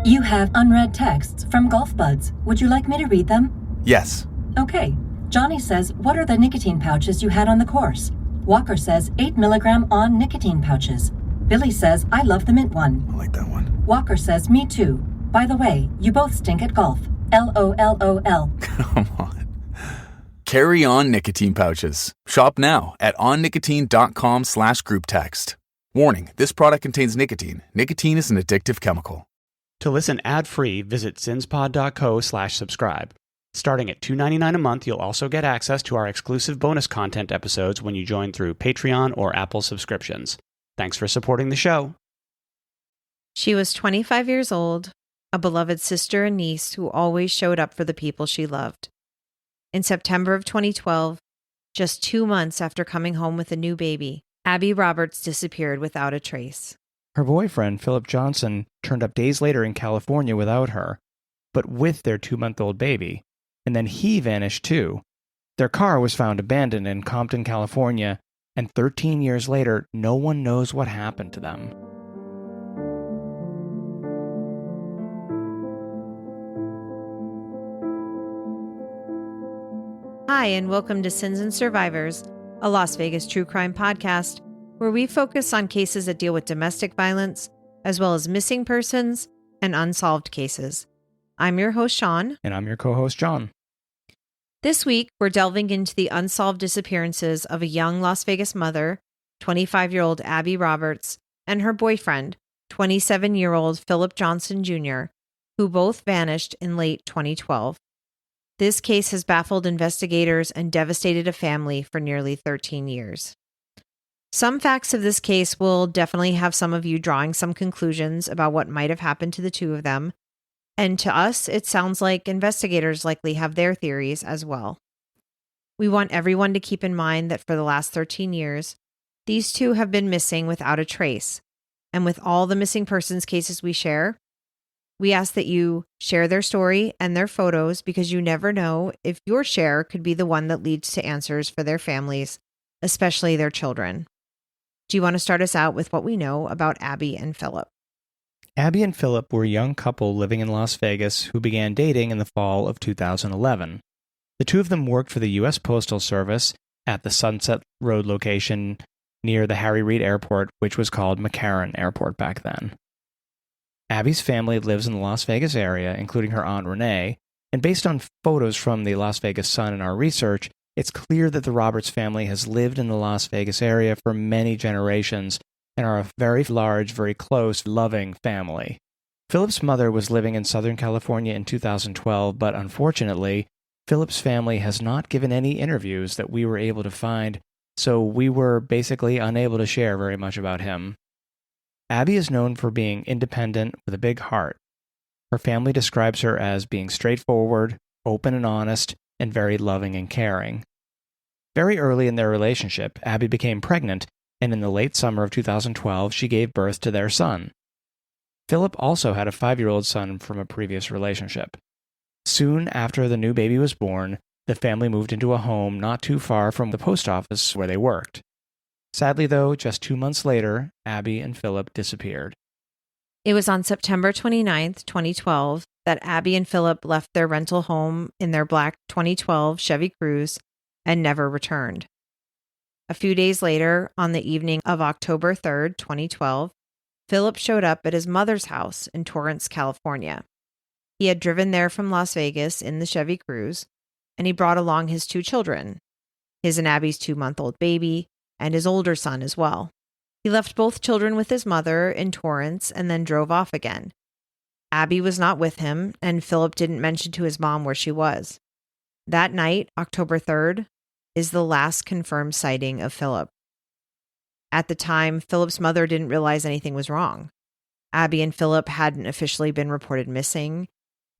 You have unread texts from Golf Buds. Would you like me to read them? Yes. Okay. Johnny says, what are the nicotine pouches you had on the course? Walker says, 8 milligram on nicotine pouches. Billy says, I love the mint one. I like that one. Walker says, me too. By the way, you both stink at golf. LOLOL. Come on. Carry on nicotine pouches. Shop now at onnicotine.com/group text. Warning, this product contains nicotine. Nicotine is an addictive chemical. To listen ad-free, visit zinspod.co/subscribe. Starting at $2.99 a month, you'll also get access to our exclusive bonus content episodes when you join through Patreon or Apple subscriptions. Thanks for supporting the show. She was 25 years old, a beloved sister and niece who always showed up for the people she loved. In September of 2012, just 2 months after coming home with a new baby, Abby Roberts disappeared without a trace. Her boyfriend, Phillip Johnson, turned up days later in California without her, but with their 2-month-old baby. And then he vanished too. Their car was found abandoned in Compton, California, and 13 years later, no one knows what happened to them. Hi, and welcome to Sins and Survivors, a Las Vegas true crime podcast, where we focus on cases that deal with domestic violence, as well as missing persons and unsolved cases. I'm your host, Sean. And I'm your co-host, John. This week, we're delving into the unsolved disappearances of a young Las Vegas mother, 25-year-old Abby Roberts, and her boyfriend, 27-year-old Phillip Johnson Jr., who both vanished in late 2012. This case has baffled investigators and devastated a family for nearly 13 years. Some facts of this case will definitely have some of you drawing some conclusions about what might have happened to the two of them. And to us, it sounds like investigators likely have their theories as well. We want everyone to keep in mind that for the last 13 years, these two have been missing without a trace. And with all the missing persons cases we share, we ask that you share their story and their photos because you never know if your share could be the one that leads to answers for their families, especially their children. Do you want to start us out with what we know about Abby and Phillip? Abby and Phillip were a young couple living in Las Vegas who began dating in the fall of 2011. The two of them worked for the U.S. Postal Service at the Sunset Road location near the Harry Reid Airport, which was called McCarran Airport back then. Abby's family lives in the Las Vegas area, including her Aunt Renee, and based on photos from the Las Vegas Sun and our research, it's clear that the Roberts family has lived in the Las Vegas area for many generations and are a very large, very close, loving family. Phillip's mother was living in Southern California in 2012, but unfortunately, Phillip's family has not given any interviews that we were able to find, so we were basically unable to share very much about him. Abby is known for being independent with a big heart. Her family describes her as being straightforward, open and honest, and very loving and caring. Very early in their relationship, Abby became pregnant, and in the late summer of 2012, she gave birth to their son. Phillip also had a 5-year-old son from a previous relationship. Soon after the new baby was born, the family moved into a home not too far from the post office where they worked. Sadly, though, just 2 months later, Abby and Phillip disappeared. It was on September 29th, 2012, that Abby and Phillip left their rental home in their black 2012 Chevy Cruze and never returned. A few days later, on the evening of October 3rd, 2012, Phillip showed up at his mother's house in Torrance, California. He had driven there from Las Vegas in the Chevy Cruze, and he brought along his 2 children, his and Abby's 2-month-old baby, and his older son as well. He left both children with his mother in Torrance and then drove off again. Abby was not with him, and Phillip didn't mention to his mom where she was. That night, October 3rd, is the last confirmed sighting of Phillip. At the time, Phillip's mother didn't realize anything was wrong. Abby and Phillip hadn't officially been reported missing.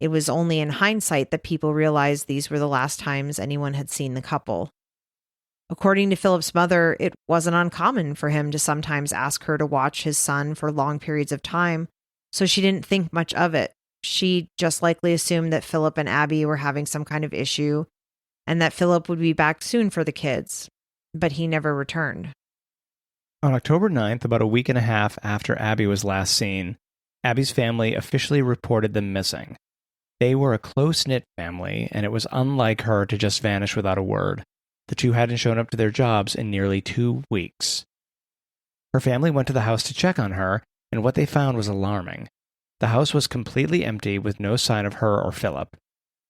It was only in hindsight that people realized these were the last times anyone had seen the couple. According to Phillip's mother, it wasn't uncommon for him to sometimes ask her to watch his son for long periods of time, so she didn't think much of it. She just likely assumed that Phillip and Abby were having some kind of issue and that Phillip would be back soon for the kids, but he never returned. On October 9th, about a week and a half after Abby was last seen, Abby's family officially reported them missing. They were a close-knit family, and it was unlike her to just vanish without a word. The two hadn't shown up to their jobs in nearly 2 weeks. Her family went to the house to check on her, and what they found was alarming. The house was completely empty with no sign of her or Phillip.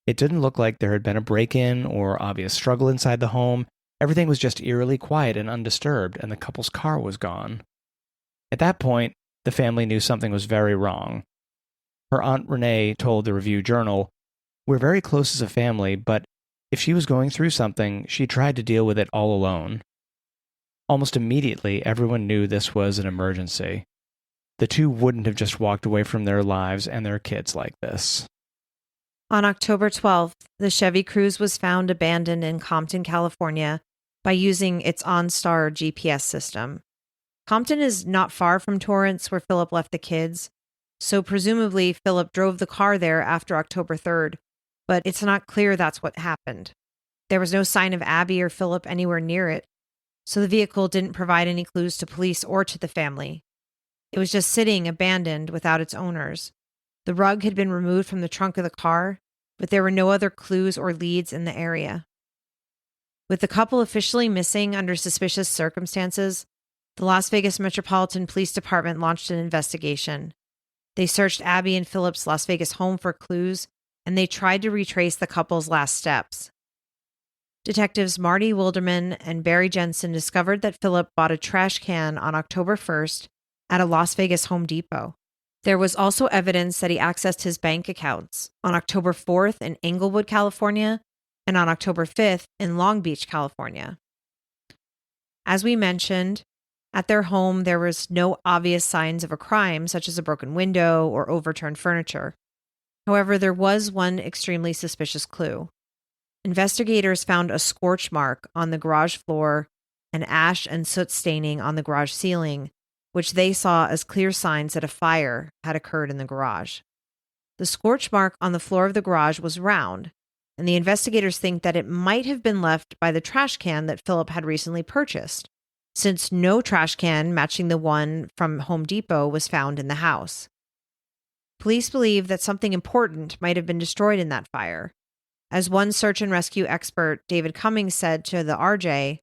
It didn't look like there had been a break-in or obvious struggle inside the home. Everything was just eerily quiet and undisturbed, and the couple's car was gone. At that point, the family knew something was very wrong. Her Aunt Renee told the Review-Journal, "We're very close as a family, but if she was going through something, she tried to deal with it all alone." Almost immediately, everyone knew this was an emergency. The two wouldn't have just walked away from their lives and their kids like this. On October 12th, the Chevy Cruze was found abandoned in Compton, California, by using its OnStar GPS system. Compton is not far from Torrance, where Phillip left the kids, so presumably Phillip drove the car there after October 3rd, but it's not clear that's what happened. There was no sign of Abby or Phillip anywhere near it, so the vehicle didn't provide any clues to police or to the family. It was just sitting abandoned without its owners. The rug had been removed from the trunk of the car, but there were no other clues or leads in the area. With the couple officially missing under suspicious circumstances, the Las Vegas Metropolitan Police Department launched an investigation. They searched Abby and Phillip's Las Vegas home for clues, and they tried to retrace the couple's last steps. Detectives Marty Wilderman and Barry Jensen discovered that Phillip bought a trash can on October 1st at a Las Vegas Home Depot. There was also evidence that he accessed his bank accounts on October 4th in Englewood, California, and on October 5th in Long Beach, California. As we mentioned, at their home there was no obvious signs of a crime, such as a broken window or overturned furniture. However, there was one extremely suspicious clue. Investigators found a scorch mark on the garage floor and ash and soot staining on the garage ceiling, which they saw as clear signs that a fire had occurred in the garage. The scorch mark on the floor of the garage was round, and the investigators think that it might have been left by the trash can that Phillip had recently purchased, since no trash can matching the one from Home Depot was found in the house. Police believe that something important might have been destroyed in that fire. As one search and rescue expert, David Cummings, said to the RJ,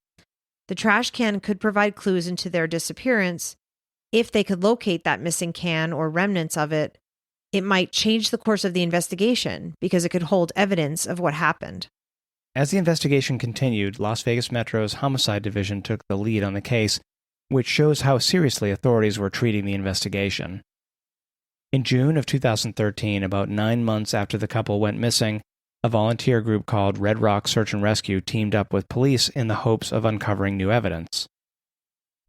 "The trash can could provide clues into their disappearance. If they could locate that missing can or remnants of it, it might change the course of the investigation because it could hold evidence of what happened." As the investigation continued, Las Vegas Metro's Homicide Division took the lead on the case, which shows how seriously authorities were treating the investigation. In June of 2013, about 9 months after the couple went missing, a volunteer group called Red Rock Search and Rescue teamed up with police in the hopes of uncovering new evidence.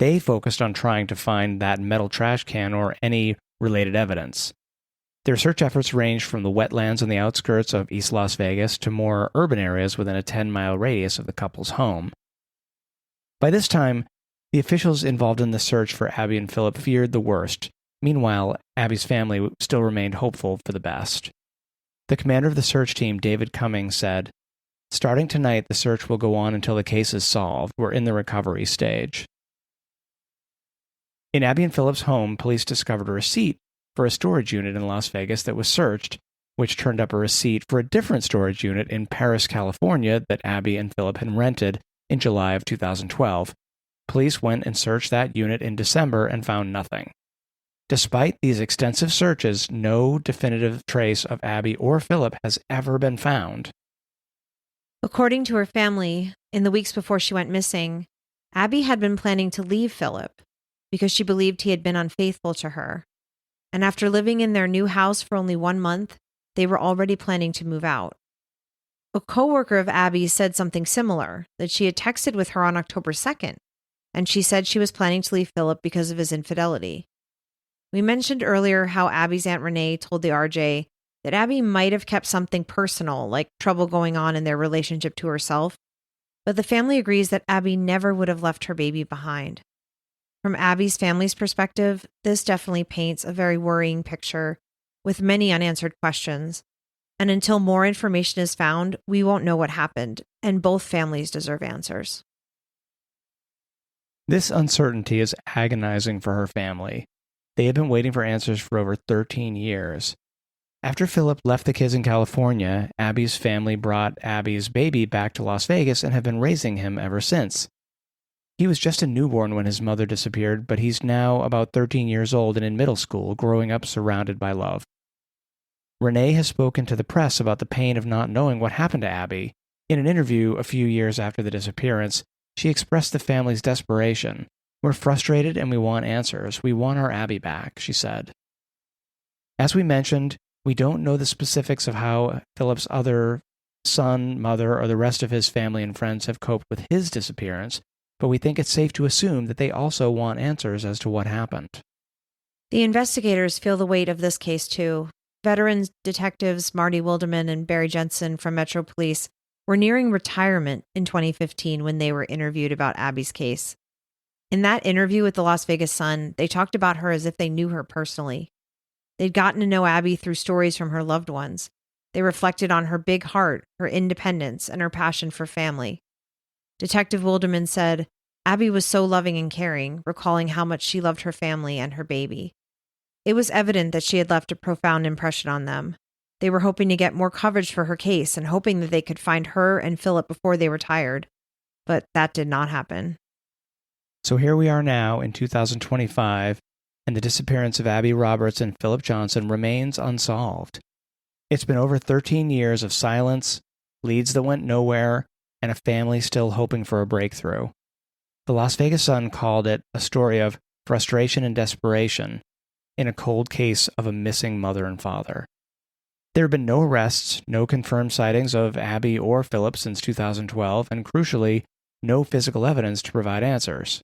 They focused on trying to find that metal trash can or any related evidence. Their search efforts ranged from the wetlands on the outskirts of East Las Vegas to more urban areas within a 10-mile radius of the couple's home. By this time, the officials involved in the search for Abby and Phillip feared the worst. Meanwhile, Abby's family still remained hopeful for the best. The commander of the search team, David Cummings, said, "Starting tonight, the search will go on until the case is solved. We're in the recovery stage." In Abby and Phillip's home, police discovered a receipt for a storage unit in Las Vegas that was searched, which turned up a receipt for a different storage unit in Paris, California that Abby and Phillip had rented in July of 2012. Police went and searched that unit in December and found nothing. Despite these extensive searches, no definitive trace of Abby or Phillip has ever been found. According to her family, in the weeks before she went missing, Abby had been planning to leave Phillip because she believed he had been unfaithful to her. And after living in their new house for only 1 month, they were already planning to move out. A coworker of Abby's said something similar, that she had texted with her on October 2nd, and she said she was planning to leave Phillip because of his infidelity. We mentioned earlier how Abby's Aunt Renee told the RJ that Abby might have kept something personal, like trouble going on in their relationship, to herself, but the family agrees that Abby never would have left her baby behind. From Abby's family's perspective, this definitely paints a very worrying picture with many unanswered questions. And until more information is found, we won't know what happened, and both families deserve answers. This uncertainty is agonizing for her family. They had been waiting for answers for over 13 years. After Phillip left the kids in California, Abby's family brought Abby's baby back to Las Vegas and have been raising him ever since. He was just a newborn when his mother disappeared, but he's now about 13 years old and in middle school, growing up surrounded by love. Renee has spoken to the press about the pain of not knowing what happened to Abby. In an interview a few years after the disappearance, she expressed the family's desperation. "We're frustrated and we want answers. We want our Abby back," she said. As we mentioned, we don't know the specifics of how Phillip's other son, mother, or the rest of his family and friends have coped with his disappearance, but we think it's safe to assume that they also want answers as to what happened. The investigators feel the weight of this case too. Veteran detectives Marty Wilderman and Barry Jensen from Metro Police were nearing retirement in 2015 when they were interviewed about Abby's case. In that interview with the Las Vegas Sun, they talked about her as if they knew her personally. They'd gotten to know Abby through stories from her loved ones. They reflected on her big heart, her independence, and her passion for family. Detective Wilderman said, "Abby was so loving and caring, recalling how much she loved her family and her baby. It was evident that she had left a profound impression on them. They were hoping to get more coverage for her case and hoping that they could find her and Phillip before they retired. But that did not happen." So here we are now in 2025, and the disappearance of Abby Roberts and Phillip Johnson remains unsolved. It's been over 13 years of silence, leads that went nowhere, and a family still hoping for a breakthrough. The Las Vegas Sun called it a story of frustration and desperation in a cold case of a missing mother and father. There have been no arrests, no confirmed sightings of Abby or Phillip since 2012, and crucially, no physical evidence to provide answers.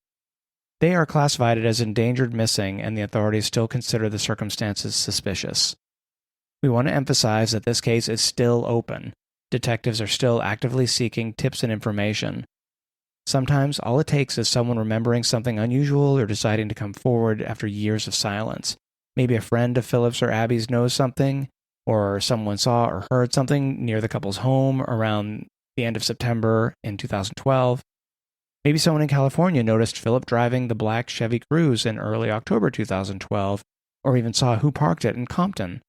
They are classified as endangered missing, and the authorities still consider the circumstances suspicious. We want to emphasize that this case is still open. Detectives are still actively seeking tips and information. Sometimes all it takes is someone remembering something unusual or deciding to come forward after years of silence. Maybe a friend of Phillip's or Abby's knows something, or someone saw or heard something near the couple's home around the end of September in 2012. Maybe someone in California noticed Phillip driving the black Chevy Cruze in early October 2012, or even saw who parked it in Compton.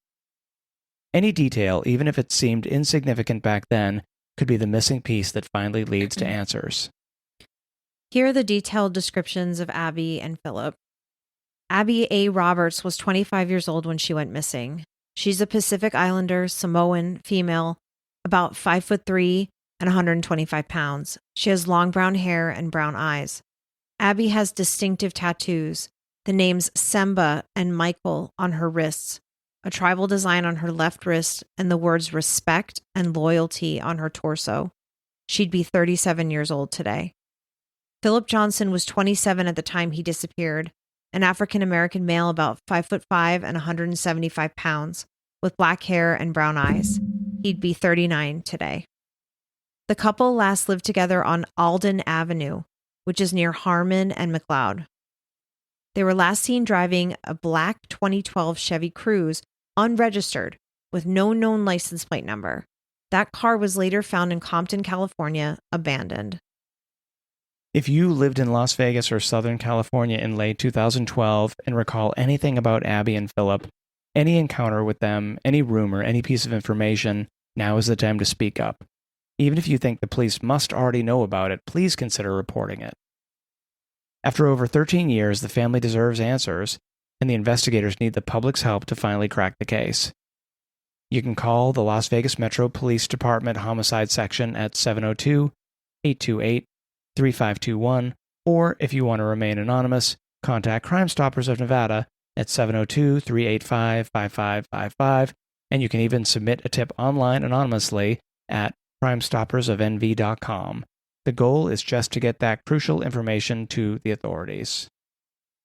Any detail, even if it seemed insignificant back then, could be the missing piece that finally leads to answers. Here are the detailed descriptions of Abby and Phillip. Abby A. Roberts was 25 years old when she went missing. She's a Pacific Islander, Samoan, female, about 5'3" and 125 pounds. She has long brown hair and brown eyes. Abby has distinctive tattoos, the names Semba and Michael on her wrists, a tribal design on her left wrist, and the words respect and loyalty on her torso. She'd be 37 years old today. Phillip Johnson was 27 at the time he disappeared, an African-American male about 5'5" and 175 pounds, with black hair and brown eyes. He'd be 39 today. The couple last lived together on Alden Avenue, which is near Harmon and McLeod. They were last seen driving a black 2012 Chevy Cruze, unregistered, with no known license plate number. That car was later found in Compton, California, abandoned. If you lived in Las Vegas or Southern California in late 2012 and recall anything about Abby and Phillip, any encounter with them, any rumor, any piece of information, now is the time to speak up. Even if you think the police must already know about it, please consider reporting it. After over 13 years, the family deserves answers, and the investigators need the public's help to finally crack the case. You can call the Las Vegas Metro Police Department Homicide Section at 702-828-3521, or if you want to remain anonymous, contact Crime Stoppers of Nevada at 702-385-5555, and you can even submit a tip online anonymously at crimestoppersofnv.com. The goal is just to get that crucial information to the authorities.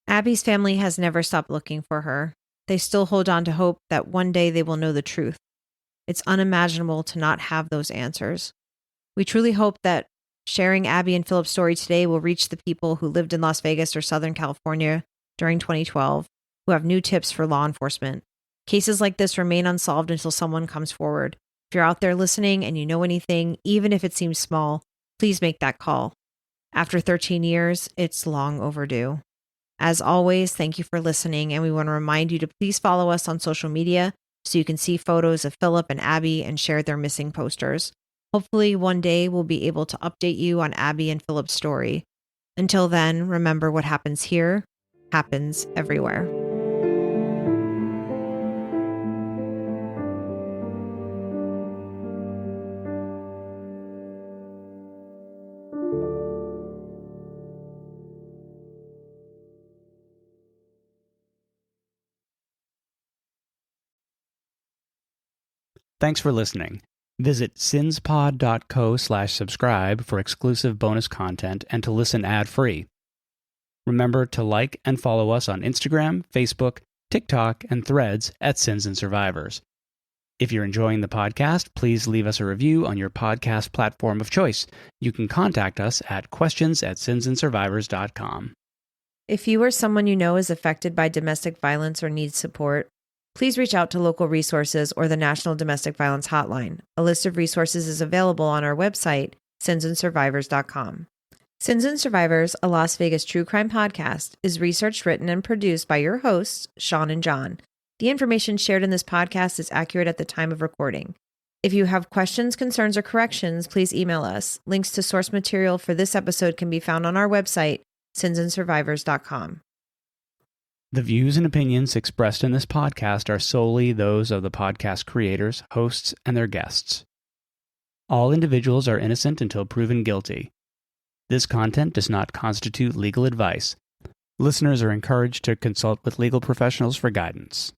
Abby's family has never stopped looking for her. They still hold on to hope that one day they will know the truth. It's unimaginable to not have those answers. We truly hope that sharing Abby and Phillip's story today will reach the people who lived in Las Vegas or Southern California during 2012, who have new tips for law enforcement. Cases like this remain unsolved until someone comes forward. If you're out there listening and you know anything, even if it seems small, please make that call. After 13 years, it's long overdue. As always, thank you for listening, and we want to remind you to please follow us on social media so you can see photos of Phillip and Abby and share their missing posters. Hopefully, one day we'll be able to update you on Abby and Phillip's story. Until then, remember what happens here happens everywhere. Thanks for listening. Visit cinspod.co/subscribe for exclusive bonus content and to listen ad-free. Remember to like and follow us on Instagram, Facebook, TikTok, and Threads at Sins and Survivors. If you're enjoying the podcast, please leave us a review on your podcast platform of choice. You can contact us at questions@sinsandsurvivors.com. If you or someone you know is affected by domestic violence or needs support, please reach out to local resources or the National Domestic Violence Hotline. A list of resources is available on our website, sinsandsurvivors.com. Sins and Survivors, a Las Vegas true crime podcast, is researched, written, and produced by your hosts, Sean and John. The information shared in this podcast is accurate at the time of recording. If you have questions, concerns, or corrections, please email us. Links to source material for this episode can be found on our website, sinsandsurvivors.com. The views and opinions expressed in this podcast are solely those of the podcast creators, hosts, and their guests. All individuals are innocent until proven guilty. This content does not constitute legal advice. Listeners are encouraged to consult with legal professionals for guidance.